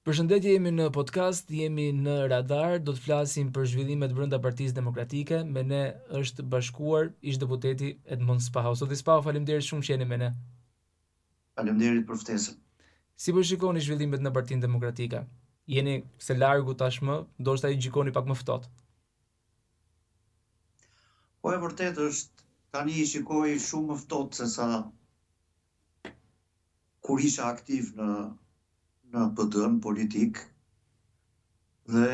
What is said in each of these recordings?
Përshëndetje, jemi në podcast, jemi në Radar, do të flasim për zhvillimet brenda Partisë Demokratike. Me ne është bashkuar ish deputeti Edmond Spahau. Zoti Spahau, faleminderit shumë që jeni me ne. Faleminderit për ftesën. Si po shikoni zhvillimet në Partinë Demokratike? Jeni se largu tashmë, ndoshta i gjikoni pak më ftohtë. Po e vërtet është, tani i shikoj shumë më ftohtë se sa kur isha aktiv në PD-n politik, dhe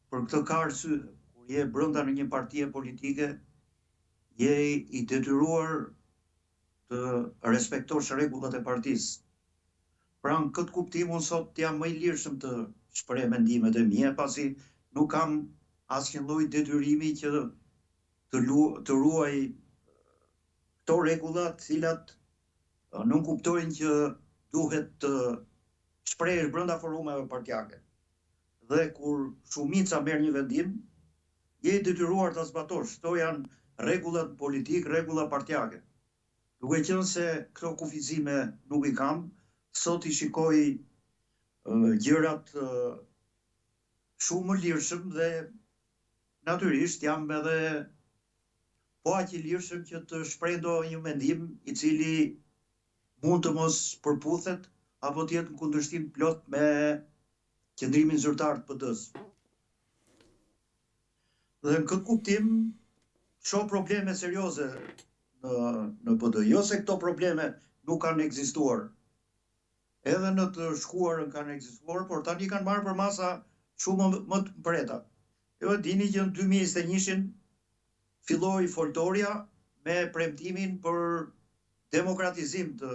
për këtë ka arsye, kur je brenda në një partie politike, je i detyruar të respektosh rregullat e partisë. Pra në këtë kuptim unë sot jam më i lirshëm të shpreh mendimet e mia, pasi nuk kam asnjë lloj detyrimi që të ruaj këto rregulla, të cilat nuk kuptojnë që duhet të shprehesh brenda forumeve partijake. Dhe kur shumica merr një vendim, je i detyruar ta zbatosh. Këto janë rregullat politik, rregulla partijake. Duke qenë se këto kufizime nuk i kam, sot i shikoj gjërat shumë më lirshëm dhe natyrisht jam edhe po aq i lirshëm që të shpreh një mendim i cili mund të mos përputhet apo të jetë në kundërshtim plot me qëndrimin zyrtar të PD-s. Dhe në këtë kuptim shoh probleme serioze në PD. Jo se këto probleme nuk kanë ekzistuar. Edhe në të shkuarën kanë ekzistuar, por tani kanë marrë për masa shumë më të mpreta. Jo dini që në 2021-shin filloi foltoria me premtimin për demokratizim të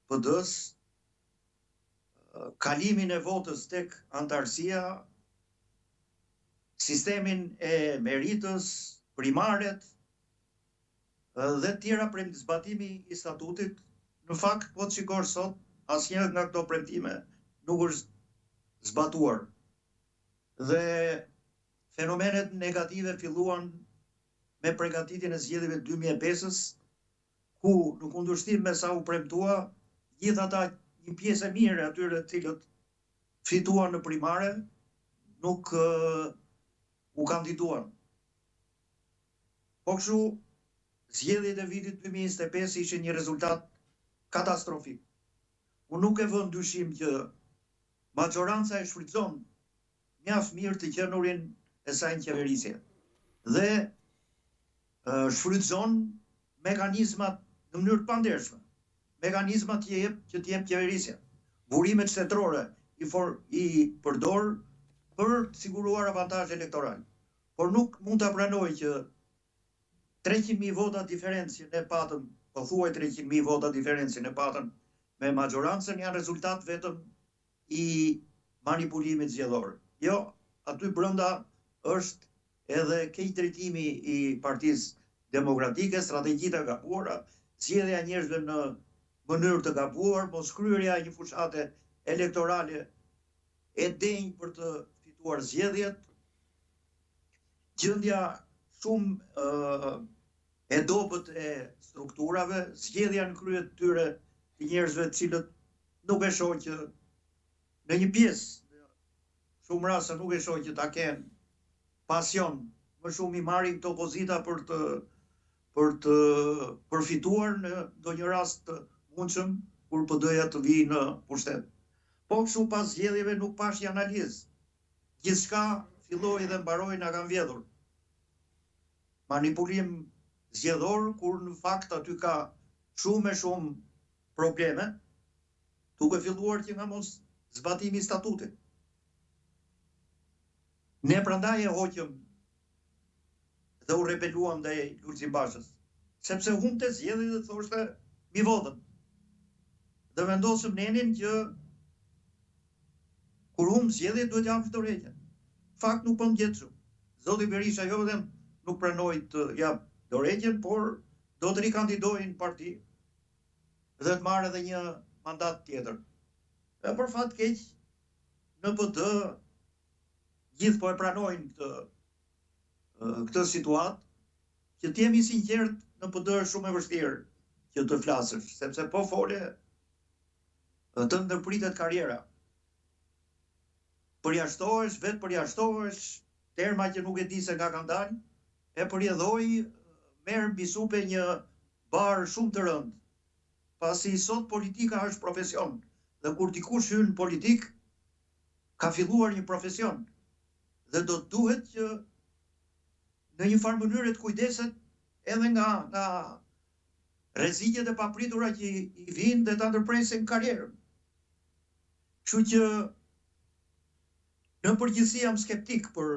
PD-s, kalimin e votës tek antarësia, sistemin e meritës, primaret dhe tjera zbatimi i statutit. Në fakt, po të shikosh sot, asnjë nga këto premtime nuk është zbatuar. Dhe fenomenet negative filluan me përgatitjen e zgjedhjeve të 2005-s, ku në kundërshtim me sa u premtua, gjithë ata një pjesë e mirë e atyre të cilët fituan në primare nuk u kandiduan. Po kështu, zgjedhjet e vitit 2025 ishin një rezultat katastrofik. Unë nuk e vë ndyshim që majoranca e shfrytëzon mjaft mirë të qenurin e saj në qeverisje dhe shfrytëzon mekanizmat në mënyrë të pandershme, mekanizmat që të jep qeverisja. Burimet shtetërore i përdor për të siguruar avantazh elektoral. Por nuk mund ta pranoj që 300.000 vota diferencë që ne patëm, pothuaj 300.000 vota diferencë që ne patëm me majorancën janë rezultat vetëm i manipulimit zgjedhor. Jo, aty brenda është edhe keq drejtimi i Partisë Demokratike, strategjit e gabuara, zgjedhja e njerëzve në mënyrë të gabuar, mos kryerja e një fushate elektorale e denjë për të fituar zgjedhjet, gjendja shumë e dobët e strukturave, zgjedhja në krye të tyre të njerëzve të cilët nuk e shoh që në një pjesë, shumë raste nuk e shoh që ta kenë pasion, më shumë i marrin këto pozita për të përfituar në ndonjë rast të mundshëm kur PD-ja të vijë në pushtet. Po kështu pas zgjedhjeve nuk pash një analizë. Gjithçka filloi dhe mbaroi na kanë vjedhur. Manipulim zgjedhor kur në fakt aty ka shumë probleme, duke filluar që nga mos zbatimi i statutit. Ne prandaj e hoqëm dhe u rebeluam ndaj Lulzim Bashës, sepse humbte zgjedhjet dhe thoshte mi votën. Dhe vendosëm nenin që kur humb zgjedhjet duhet japë dorëheqjen. Fakt nuk po ngjet shumë. Zoti Berisha jo vetëm nuk pranoi të jap dorëheqjen, por do të rikandidojë në parti dhe të marrë edhe një mandat tjetër. Dhe për fat keq në PD gjithë po e pranojnë këtë situatë, që të jemi sinqert në PD është shumë e vështirë që të flasësh, sepse po fole të ndërpritet karriera. përjashtohesh, vetë përjashtohesh, terma që nuk e di se nga kanë dalë, e përjedhoi, merr mbi supe një bar shumë të rënd. Pasi sot politika është profesion, dhe kur dikush hyn në politik, ka filluar një profesion, dhe do të duhet që në një farë mënyrë të kujdeset edhe nga rreziqet e papritura që i vinë dhe ta ndërpresin karrierën. Kështu që në përgjithësi jam skeptik për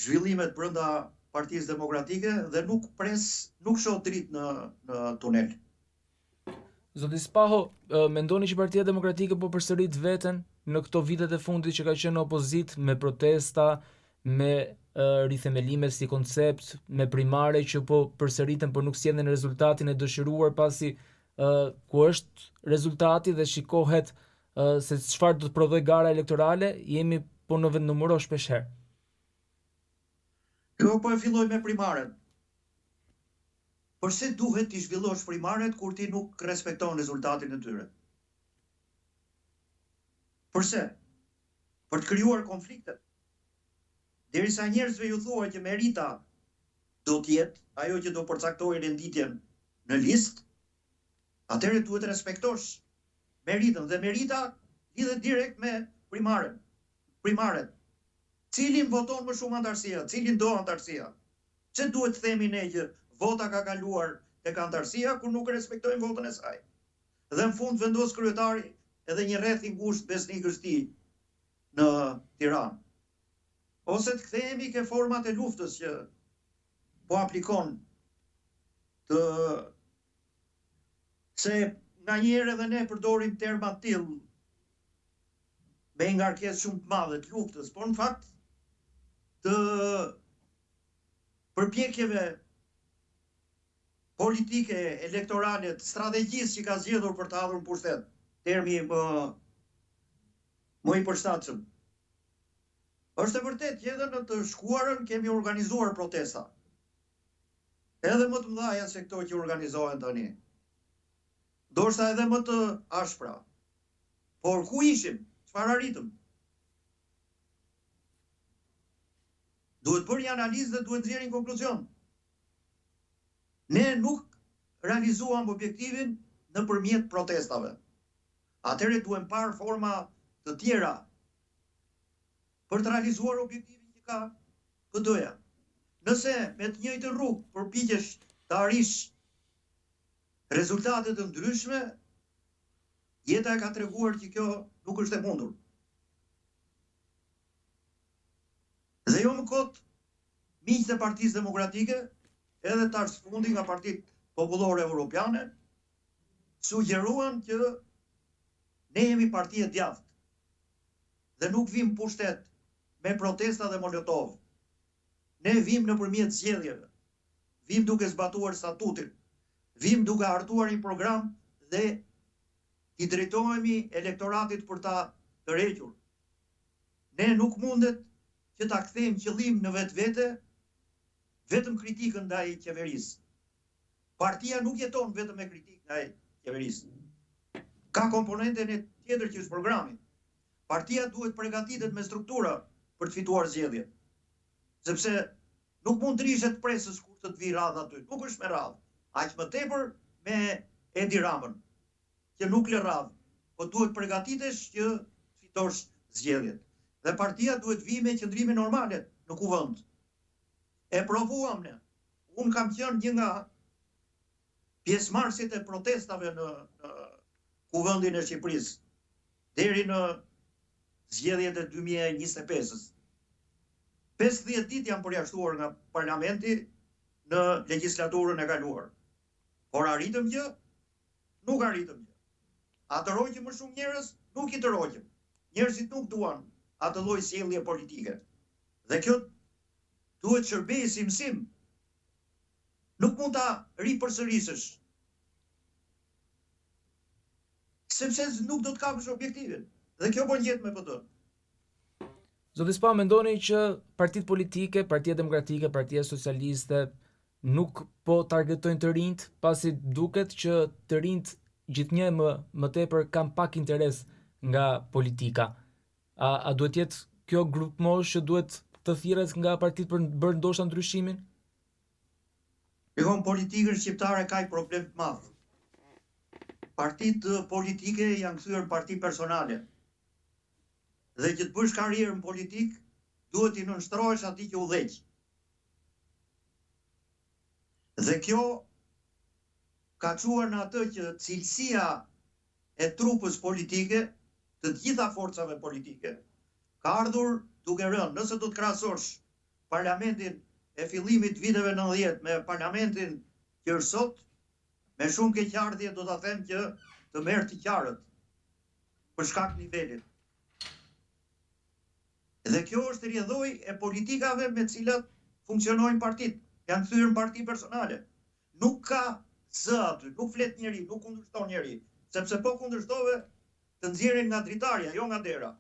zhvillimet brenda Partisë Demokratike dhe nuk shoh dritë në tunel. Zoti Spaho, mendoni që Partia Demokratike po përsërit veten në këto vitet e fundit që ka qenë në opozitë, me protesta, me rithemelimet si koncept, me primare që po përsëriten por nuk sjellin rezultatin e dëshiruar, pasi ku është rezultati dhe shikohet se çfarë do të prodhoj gara elektorale, jemi po në vendnumëro shpeshherë. Jo, po e filloj me primaret. Përse duhet t'i zhvillosh primaret kur ti nuk respekton rezultatin e tyre? Përse? Për të krijuar konflikte. Derisa njerëzve ju thua që merita do të jetë ajo që do përcaktojë renditjen në listë, atëherë duhet të respektosh meritën, dhe merita lidhet direkt me primaret. Cilin voton më shumë antarësia, cilin do antarësia? Pse duhet të themi ne që vota ka kaluar tek antarësia kur nuk respektojnë votën e saj? Dhe në fund vendos kryetari edhe një rreth i ngushtë besnikësh tij në Tiranë. Ose të kthehemi ke format e luftës që po aplikon se nga njerë edhe ne përdorim terma të tillë me ngarkesë shumë të madhe të luftës, por në fakt të përpjekjeve politike, elektorale, strategjisë që ka zgjedhur për të ardhur në pushtet, termi më i përshtatshëm. Është e vërtetë që edhe në të shkuarën kemi organizuar protesta. Edhe më të mëdha se këto që organizohen tani. Ndoshta edhe më të ashpra. Por ku ishim? Çfarë arritëm? Duhet bërë një analizë dhe duhet nxjerrë një konkluzion. Ne nuk realizuam objektivin nëpërmjet protestave. Atëherë duhem parë forma të tjera për të realizuar objektivin që ka PD-ja. Nëse me të njëjtën rrugë përpiqesh të arrish rezultate të ndryshme, jeta e ka treguar që kjo nuk është e mundur. Dhe jo më kot, miqtë e Partisë Demokratike, edhe tash fundi nga Partitë Popullore Evropiane, sugjeruan që ne jemi parti e djathtë dhe nuk vim pushtet me protesta dhe molotov. Ne vim nëpërmjet zgjedhjeve, vim duke zbatuar statutin, vim duke hartuar një program dhe i drejtohemi elektoratit për ta tërhequr. Ne nuk mundet që ta kthejmë qëllim në vetvete vetëm kritikën ndaj qeverisë. Partia nuk jeton vetëm me kritikë ndaj qeverisë. Ka komponenten e tjetër që është programi. Partia duhet përgatitet me struktura për të fituar zgjedhjet. Sepse nuk mund të rishet presës kur të vi radhë aty. Nuk është me radhë. Aq më tepër me Edi Ramën, që nuk lë radhë, po duhet përgatitesh që fitosh zgjedhjet. Dhe partia duhet vi me qëndrime normale në kuvend. E provuam ne. Unë kam qenë një nga pjesëmarrësit e protestave në kuvendin e Shqipërisë deri në zgjedhjet e 2025-s. 50 ditë janë përjashtuar nga parlamenti në legjislaturën e kaluar. Por arritëm gjë? Nuk arritëm gjë. A të roqëm më shumë njerëz? Nuk i të roqëm. Njerëzit nuk duan atë lloj sjellje politike. Dhe kjo duhet shërbejë si mësim. Nuk mund ta ripërsërisësh. Sepse nuk do të kapësh objektivin. Dhe kjo bën gjetë me PD. Zoti Spaho, mendoni që partitë politike, Partia Demokratike, Partia Socialiste nuk po targetojnë të rinjt, pasi duket që të rinjt gjithnjë më tepër kanë pak interes nga politika. A duhet jetë kjo grup mosh që duhet të thirret nga partitë për të bërë ndoshta ndryshimin? Shikon, politikën shqiptare ka një problem të madh. Partitë politike janë kthyer në parti personale. Dhe që të bësh karrierë në politik, duhet i nënshtrohesh atij që udhëheq. Dhe kjo ka çuar në atë që cilësia e trupës politike, të gjitha forcave politike, ka ardhur duke rënë. Nëse do të krahasosh parlamentin e fillimit viteve 90 me parlamentin që është sot, me shumë keqardhje do ta them që të merr të qarët për shkak të nivelit. Dhe kjo është rrjedhoj e politikave me të cilat funksionojnë partitë. Janë kthyer në parti personale. Nuk ka zë aty, nuk flet njeri, nuk kundërshton njeri, sepse po kundërshtove të nxjerrin nga dritarja, jo nga dera.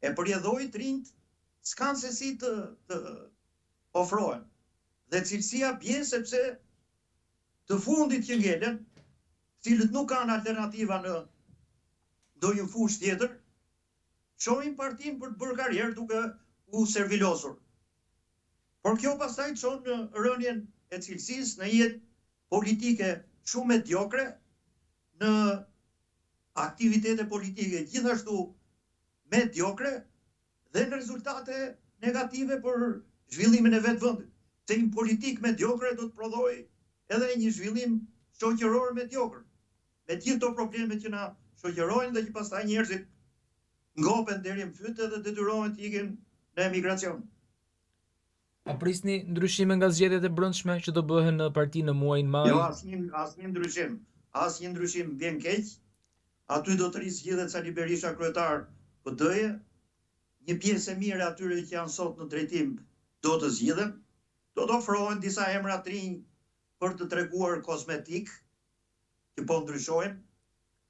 E përjedhoi të rinjt s'kan se si të ofrohen. Dhe cilësia bie sepse të fundit që ngelen, cilët nuk kanë alternativa në ndonjë fushë tjetër, shohin partinë për të bërë karrierë duke u servilosur. Por kjo pastaj çon në rënjen e cilësisë në jetë politike shumë mediokre, në aktivitete politike gjithashtu mediokre dhe në rezultate negative për zhvillimin e vetë vendit. Se një politik mediokre do të prodhojë edhe një zhvillim shoqëror mediokër. Me gjithë to probleme që na shoqërojnë dhe që pastaj njerëzit ngopen deri në fytyrë dhe detyrohen të ikin në emigracion. A prisni ndryshime nga zgjedhjet e brendshme që do bëhen në parti në muajin maj? Jo, asnjë ndryshim. Asnjë ndryshim vjen keq. Aty do të rizgjidhet Sali Berisha kryetar PD-je. Një pjesë e mirë atyre që janë sot në drejtim do të zgjidhen. Do të ofrohen disa emra të rinj për të treguar kozmetik, që po ndryshojnë,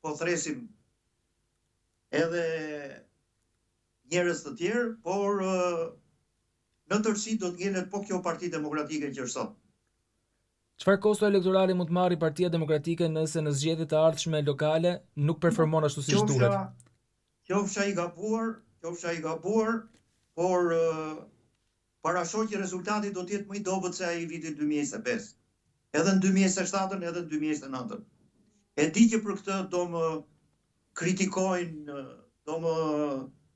po thresim edhe njerëz të tjerë, por në tërësi do të ngjelet po kjo Parti Demokratike që është sot. Çfarë kosto elektorale mund të marrë Partia Demokratike nëse në zgjedhjet e ardhshme lokale nuk performon ashtu siç duhet? Qofsha i gabuar, por parashoqi rezultati do të jetë më i dobët se ai i vitit 2025. Edhe në 2027, edhe në 2029. E di që për këtë do më kritikojnë, do më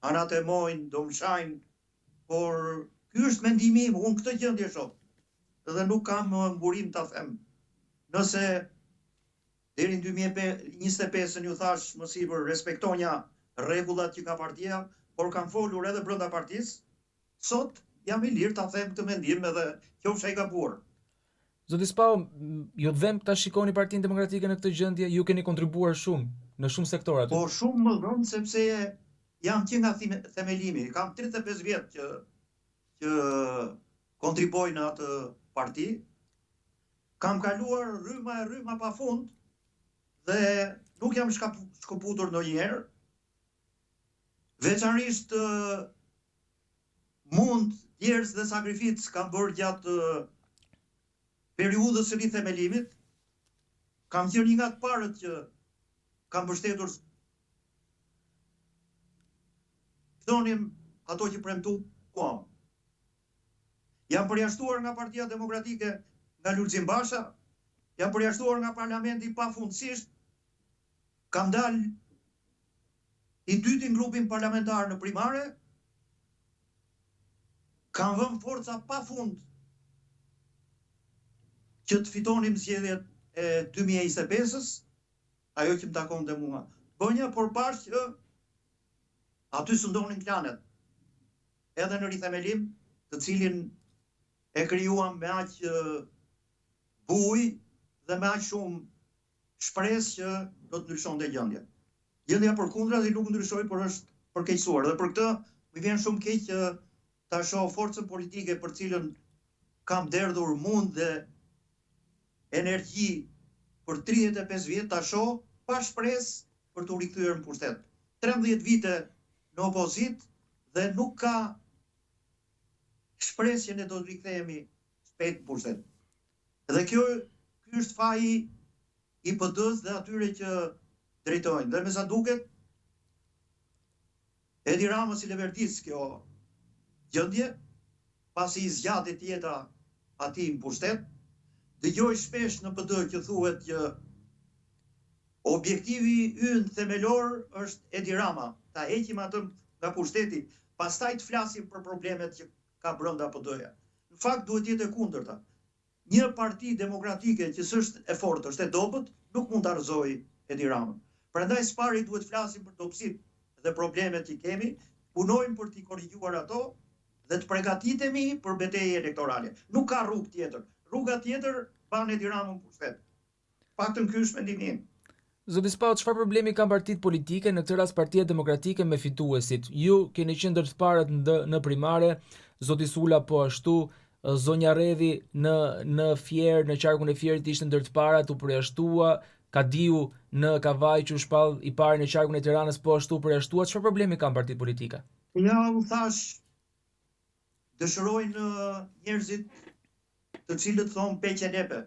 anatemojnë, do më shajnë, por ky është mendimi im, unë këtë gjendje shoh. Dhe nuk kam mburim ta them. Nëse deri në 2025 ju thash më sipër respektonja rregullat që ka partia, por kam folur edhe brenda partisë, sot jam i lirë ta them këtë mendim edhe qofsha i gabuar. Zoti Spau, ju dhem ta shikoni Partinë Demokratike në këtë gjendje, ju keni kontribuar shumë në shumë sektora. Po shumë më dhëm sepse jam që nga themelimi, kam 35 vjet që kontriboj në atë parti, kam kaluar rryma pa fund dhe nuk jam shkëputur ndonjëherë. Veçanërisht mund, djerës dhe sakrificë kam bërë gjatë periudhës së rithemelimit. Kam qenë një nga të parët që kam mbështetur thonim ato që premtuam. Jam përjashtuar nga Partia Demokratike nga Lulzim Basha, jam përjashtuar nga parlamenti pafundësisht, kam dalë i dyti në grupin parlamentar në primare, kam vënë forca pafund që të fitonim zgjedhjet e 2025-s, ajo që më takonte mua. Bënja, por pash që aty sundonin klanet, edhe në rithemelim, të cilin e krijuam me aq buj dhe me aq shumë shpresë që do të ndryshonte gjendja. Gjendja përkundrazi nuk ndryshoi, por është përkeqësuar. Dhe për këtë më vjen shumë keq që ta shoh forcën politike për cilën kam derdhur mund dhe energji për 35 vjet ta shoh pa shpresë për të rikthyer në pushtet. 13 vite në opozit dhe nuk ka shpresë që ne do të rikthehemi shpejt në pushtet. Dhe ky është faji i PD-s dhe atyre që drejtojnë. Dhe me sa duket, Edi Rama si leverdis kjo gjendje, pasi i zgjati jeta atij në pushtet, dëgjoj shpesh në PD që thuhet që objektivi ynë themelor është Edi Rama, ta heqim atë nga pushteti, pastaj të flasim për problemet që ka brenda PD-ja. Në fakt duhet jetë e kundërta. Një parti demokratike që s'është e fortë, është e dobët, nuk mund të argëzojë Edi Ramën. Prandaj s'pari duhet flasim për dobësitë dhe problemet që kemi, punojmë për t'i korrigjuar ato dhe të përgatitemi për betejë elektorale. Nuk ka rrugë tjetër. Rruga tjetër ban Edi Ramën në pushtet. Paktën ky është mendimi im. Zoti Spau, çfarë problemi kanë partitë politike, në këtë rast Partia Demokratike me fituesit? Ju keni qenë ndër të parët në primare, zoti Sula po ashtu, zonja Redhi në Fier, në qarkun e Fierit ishte ndër të parat, u përjashtua, Kadiu në Kavaj që u shpall i pari në qarkun e Tiranës po ashtu përjashtua. Çfarë problemi kanë partitë politike? Ja, u thash, dëshirojnë njerëzit të cilët thonë peqe lepe.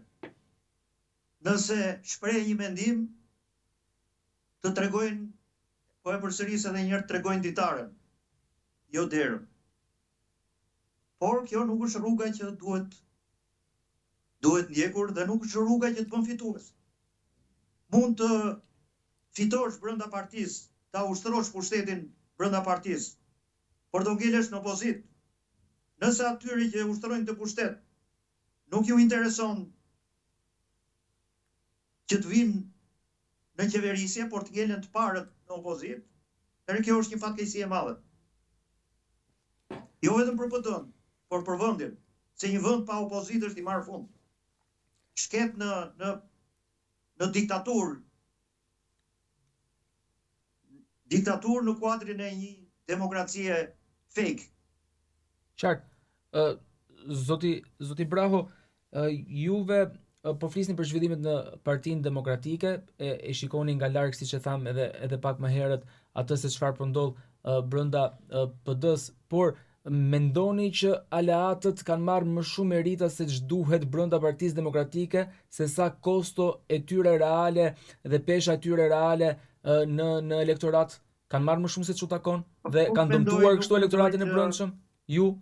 Nëse shpreh një mendim, të tregojnë, po e përsëris edhe njërë, të tregojnë ditaren, jo derën. Por kjo nuk është rruga që duhet ndjekur dhe nuk është rruga që të bën fitues. Mund të fitosh brenda partisë, ta ushtrosh pushtetin brenda partisë, por do ngelesh në opozit. Nëse atyre që ushtrojnë të pushtet nuk ju intereson që të vinë në qeverisje, por të ngelen të parët në opozit, kjo është një fatkeqësi e madhe. Jo vetëm për PD-n, por për vendin, se një vend pa opozit është i marrë fund. Shket në diktaturë. Diktaturë në kuadrin e një demokracie fake. Qartë. Zoti Braho, juve po flisni për zhvillimet në Partinë Demokratike, e shikoni nga larg siç e tham edhe pak më herët atë se çfarë po ndodh brenda PD-s, por mendoni që aleatët kanë marrë më shumë merita se ç'duhet brenda Partisë Demokratike se sa kosto e tyre reale dhe pesha e tyre reale në elektorat kanë marrë më shumë se ç'u takon dhe kanë dëmtuar kështu elektoratin e brendshëm? Ju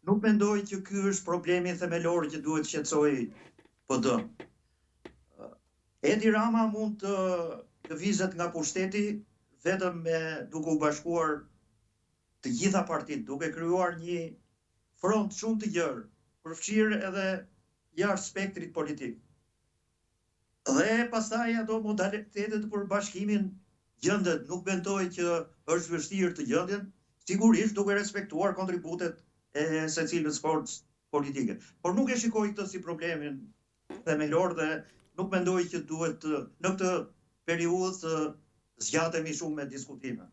nuk mendoj që ky është problemi themelor që duhet shqetësoj PD. Edi Rama mund të lëvizet nga pushteti vetëm duke u bashkuar të gjitha partitë, duke krijuar një front shumë të gjerë, përfshirë edhe jashtë spektrit politik. Dhe pastaj ato modalitetet për bashkimin gjendet, nuk mendoj që është vështirë të gjenden, sigurisht duke respektuar kontributet e secilës forcë politike. Por nuk e shikoj këtë si problemin themelor dhe nuk mendoj që duhet në këtë periudhë të zgjatemi shumë me diskutime.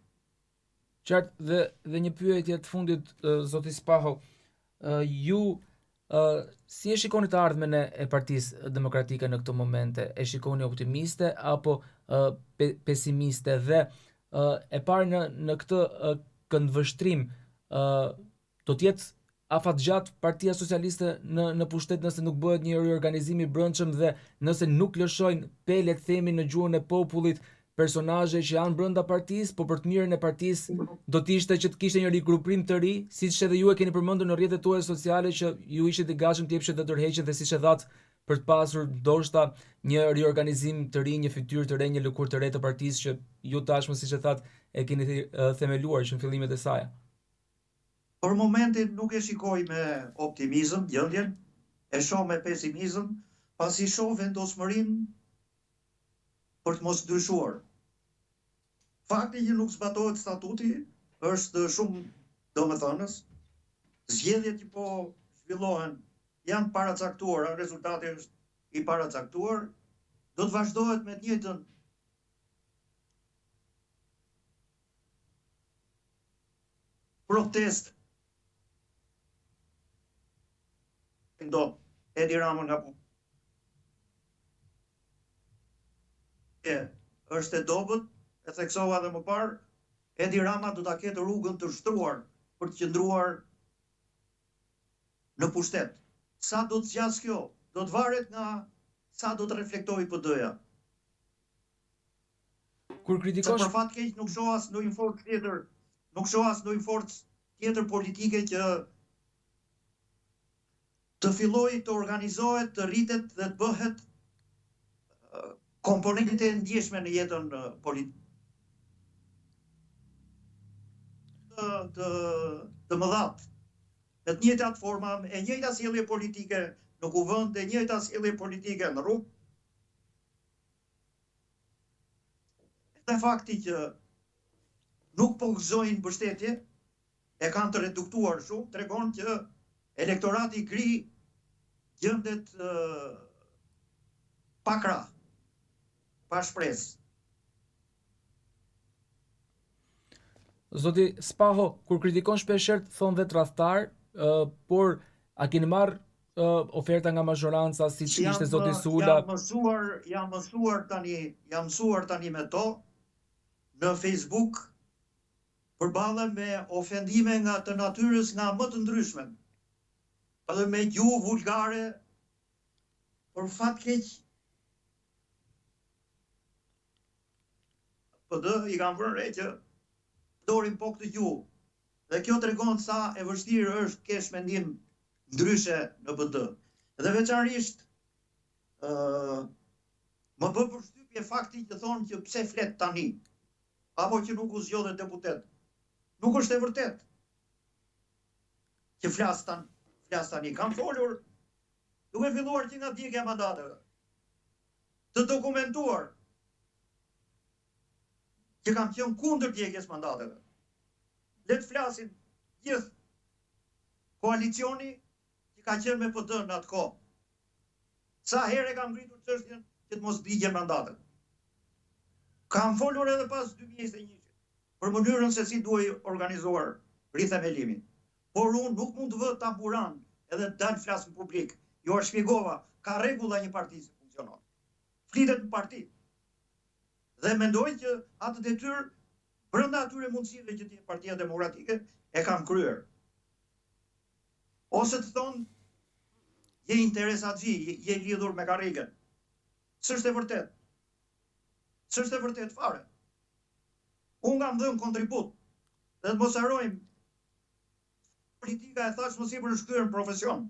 Qartë, dhe një pyetje të fundit, zoti Spaho, ju si e shikoni të ardhmen e Partisë Demokratike në këto momente? E shikoni optimiste apo pesimiste? Dhe e parë në këtë këndvështrim do të jetë afatgjatë Partia Socialiste në pushtet nëse nuk bëhet një riorganizim i brendshëm dhe nëse nuk lëshojnë le të themi në gjuhën e popullit personazhe që janë brenda partisë, po për të mirën e partisë do të ishte që të kishte një rigrupim të ri, siç edhe ju e keni përmendur në rrjetet tuaja sociale që ju ishit i gatshëm të jepshit të tërheqjen dhe siç e thatë për të pasur ndoshta një riorganizim të ri, një fytyrë të re, një lëkurë të re të partisë që ju tashmë siç e thatë e keni themeluar që në fillimet e saj. Për momentin nuk e shikoj me optimizëm gjendjen, e shoh me pesimizëm, pasi shoh vendosmërinë për të mos ndryshuar. Fakti që nuk zbatohet statuti është shumë domethënës. Zgjedhjet që po zhvillohen janë paracaktuara, rezultati është i paracaktuar, do të vazhdohet me të njëjtën protest. Edi Rama nga është e dobët, e theksova dhe më parë, Edi Rama do ta ketë rrugën të shtruar për të qëndruar në pushtet. Sa do të zgjas kjo, do të varet nga sa do të reflektojë PD-ja. Kur kritikosh për fat keq nuk shoh as ndonjë forcë tjetër nuk shoh as ndonjë forcë tjetër politike që të fillojë të organizohet, të rritet dhe të bëhet komponente e ndjeshme në jetën politike. Të mëdhat, me të njëjtat forma, e njëjta sjellje politike në kuvend, e njëjta sjellje politike në rrugë. Dhe fakti që nuk po gëzojnë mbështetje, e kanë të reduktuar shumë, tregon që elektorati gri gjendet pa krah, pa shpresë. Zoti Spaho, kur kritikon shpeshherë thon vetë tradhtar, por a keni marrë oferta nga mazhoranca siç ishte zoti Sula? Jam mësuar tani me to në Facebook përballë me ofendime nga të natyrës nga më të ndryshme. Edhe me gjuhë vulgare, por fat keq PD i kanë vënë re që dorin po këtë gjuhë. Dhe kjo tregon sa e vështirë është kesh mendim ndryshe në PD. Dhe veçanërisht më bë përshtypje fakti që thonë që pse flet tani, apo që nuk u zgjodhet deputet. Nuk është e vërtet që flas tani. Kam folur duke filluar që nga djegja e mandateve. Të dokumentuar që kam qenë kundër djegjes mandateve. Le të flasin gjithë koalicioni që ka qenë me PD në atë kohë. Sa herë kam ngritur çështjen që të mos digjen mandatet. Kam folur edhe pas 2021 për mënyrën se si duhej organizuar rithemelimin. Por unë nuk mund të vë taburan edhe të dalë flas në publik. Jo e shpjegova, ka rregulla një parti si funksionon. Flitet në parti. Dhe mendoj që atë detyrë brenda atyre mundësive që të Partia Demokratike e kam kryer. Ose të thonë, je interesatxhi, je lidhur me karrikën. S'është e vërtet. S'është e vërtet fare. Unë kam dhënë kontribut. Dhe të mos harrojmë, politika e thash mos i për shkyrë në profesion.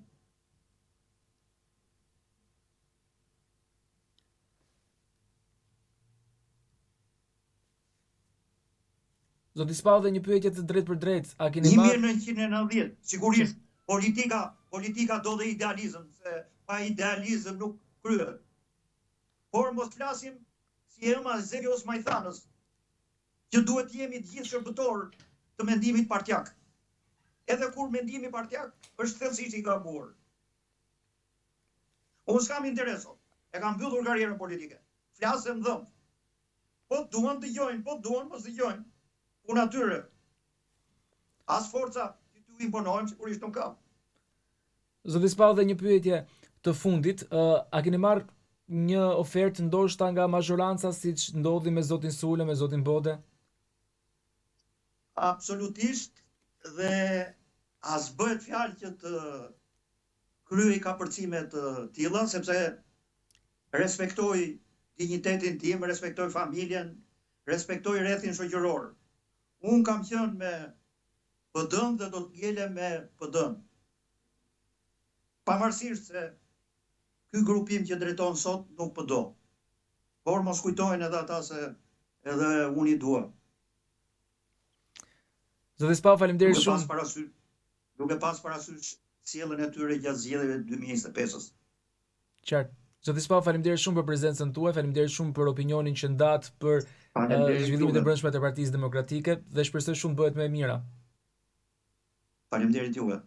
Zoti Spaho, dhe një pyetje të drejtë për drejtë, a keni marrë 1990, sigurisht politika do dhe idealizëm, se pa idealizëm nuk kryhet. Por mos flasim si ema Zelios Majthanës, që duhet jemi të gjithë shërbëtor të mendimit partjak. Edhe kur mendimi partjak është thellësisht i gabuar. Unë s'kam intereso, e kam mbyllur karrierën politike. Flasem dhëmë. Po duan dëgjojnë, po duan mos dëgjojnë. Unë atyre. As forca që t'u imponojmë, sigurisht nuk kam. Zoti Spaho, dhe një pyetje të fundit, a keni marrë një ofertë ndoshta nga mazhoranca siç ndodhi me zotin Sule, me zotin Bode? Absolutisht, dhe as bëhet fjalë që të kryej kapërcime të tilla, sepse respektoj dinjitetin tim, respektoj familjen, respektoj rrethin shoqëror. Unë kam qenë me PD-n dhe do të ngelem me PD-n. Pavarësisht se ky grupim që drejton sot nuk po do. Por mos kujtojnë edhe ata se edhe unë i dua. Zoti Spaho, faleminderit shumë. Duke pas parasysh sjelljen e tyre gjatë zgjedhjeve të 2025-s. Qartë. Zoti Spaho, faleminderit shumë për prezencën tuaj, faleminderit shumë për opinionin që ndat për zhvillimet e brendshme të Partisë Demokratike dhe shpresoj shumë bëhet më e mira. Faleminderit juve.